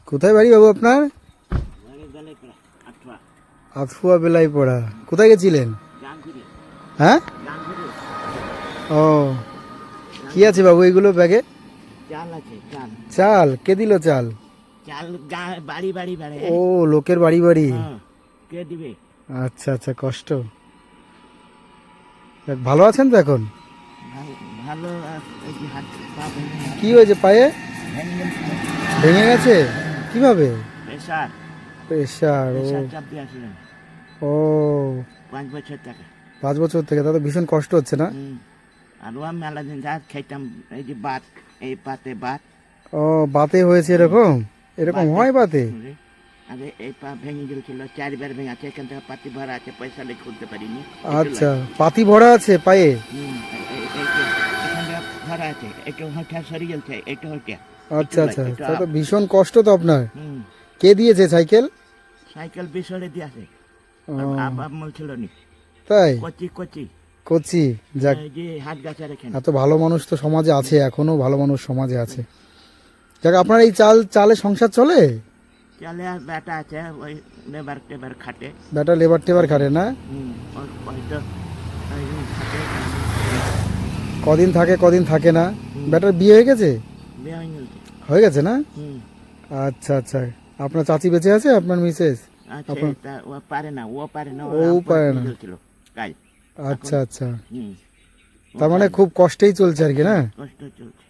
কোথায় বাড়ি বাবু আপনার? আতফুয়া বেলাই পড়া। কোথায় গেছিলেন? হ্যাঁ, ও কি আছে বাবু এগুলো ব্যাগে? চাল আছে, চাল। চাল কে দিল চাল? চাল বাড়ি বাড়ি বেড়ে। ও লোকের বাড়ি বাড়ি। কে দিবে? আচ্ছা আচ্ছা, কষ্ট। ভালো আছেন তো এখন? ভালো। কি হয়েছে পায়ে? ভেঙে গেছে কিভাবে? Pressure pressure. ও প্রেশার চাপ দিয়ে আসলেন ও 5 বছর থেকে। 5 বছর থেকে তাতে ভীষণ কষ্ট হচ্ছে না? আর ও মেলা দিন যা খাইতাম, এই যে বাত, এই পাতে বাত। ও বাতে হয়েছে এরকম? এরকম হয় বাতে? আরে এই পা ভেঙে গেছিল, 4বার ভেঙে আছে। এখান থেকে পাতি ভরা আছে, পয়সা লেগে খুলতে পারিনি। আচ্ছা, পাতি ভরা আছে পায়ে? এখানে ভরা আছে, এটা হঠাৎ সরে গেছে, এটা হঠাৎ। আচ্ছা আচ্ছা, তাহলে তো ভীষণ কষ্ট তো আপনার। হুম। কে দিয়েছে সাইকেল? সাইকেল বিসরে দিয়ে আছে। আবার বলছিল নি তাই? কচি কচি করছি। যাক, এই যে হাত গাছের এখানে। এত ভালো মানুষ তো সমাজে আছে, এখনো ভালো মানুষ সমাজে আছে। যাক, আপনার এই চালে সংসার চলে? চলে। আর বেটা আছে, ওই লেবার টেবার খাটে। বেটা লেবার টেবার খাটে না? হয়তো খাটে। কদিন থাকে কদিন থাকে না। বেটার বিয়ে হয়ে গেছে? বিয়ে হয়ে গেছে। হয়ে গেছে না? হুম। আচ্ছা আচ্ছা, আপনার চাচি বেঁচে আছে, আপনার মিসেস? আচ্ছা, তা ও পারে না, ও পারে না, ও পারে না। ছিল কাল। আচ্ছা আচ্ছা, হুম। তার মানে খুব কষ্টেই চলছে আর কি না? কষ্ট চলছে।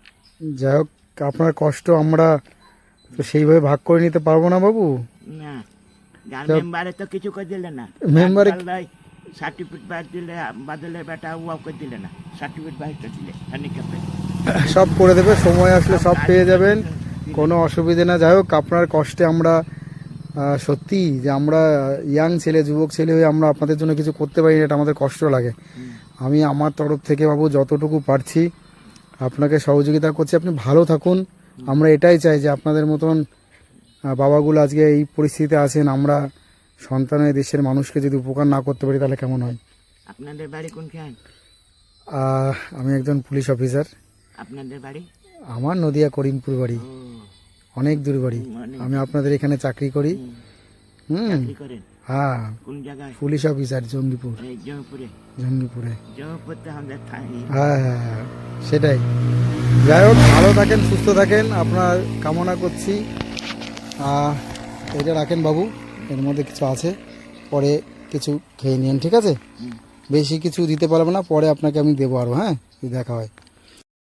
যাই হোক, আপনার কষ্ট আমরা তো সেইভাবে ভাগ করে নিতে পারবো না বাবু। না, যার মেম্বারে তো কিছু করে দিলে না। মেম্বারে সার্টিফিকেট বাইর দিলে, বাদলের বেটা ও করে দিলে না। সার্টিফিকেট বাইর করে দিলে হ্যান্ডিক্যাপে। সব করে দেবে, সময় আসলে সব পেয়ে যাবেন, কোনো অসুবিধে না। যাই হোক, আপনার কষ্টে আমরা সত্যি যে আমরা ইয়াং ছেলে, যুবক ছেলে হয়ে আমরা আপনাদের জন্য কিছু করতে পারি না, এটা আমাদের কষ্ট লাগে। আমি আমার তরফ থেকে বাবু যতটুকু পারছি আপনাকে সহযোগিতা করছি। আপনি ভালো থাকুন, আমরা এটাই চাই যে আপনাদের মতন বাবাগুলো আজকে এই পরিস্থিতিতে আছেন, আমরা সন্তানের দেশের মানুষকে যদি উপকার না করতে পারি তাহলে কেমন হয়? আপনাদের বাড়ি কোনখান? আমি একজন পুলিশ অফিসার। আপনাদের বাড়ি? আমার নদিয়া করিমপুর বাড়ি, অনেক দূর বাড়ি। আমি আপনাদের এখানে চাকরি করি। চাকরি করেন? হ্যাঁ, কোন জায়গায়? Police officer, Jangipur. জয়পুরে? জঙ্গিপুরে। জয়পুর তো আমাদের হ্যাঁ হ্যাঁ হ্যাঁ, সেটাই। যাই হোক, ভালো থাকেন, সুস্থ থাকেন, আপনার কামনা করছি। এটা রাখেন বাবু, এর মধ্যে কিছু আছে, পরে কিছু খেয়ে নিন, ঠিক আছে? বেশি কিছু দিতে পারবো না, পরে আপনাকে আমি দেবো আরও। হ্যাঁ, দেখা হয়।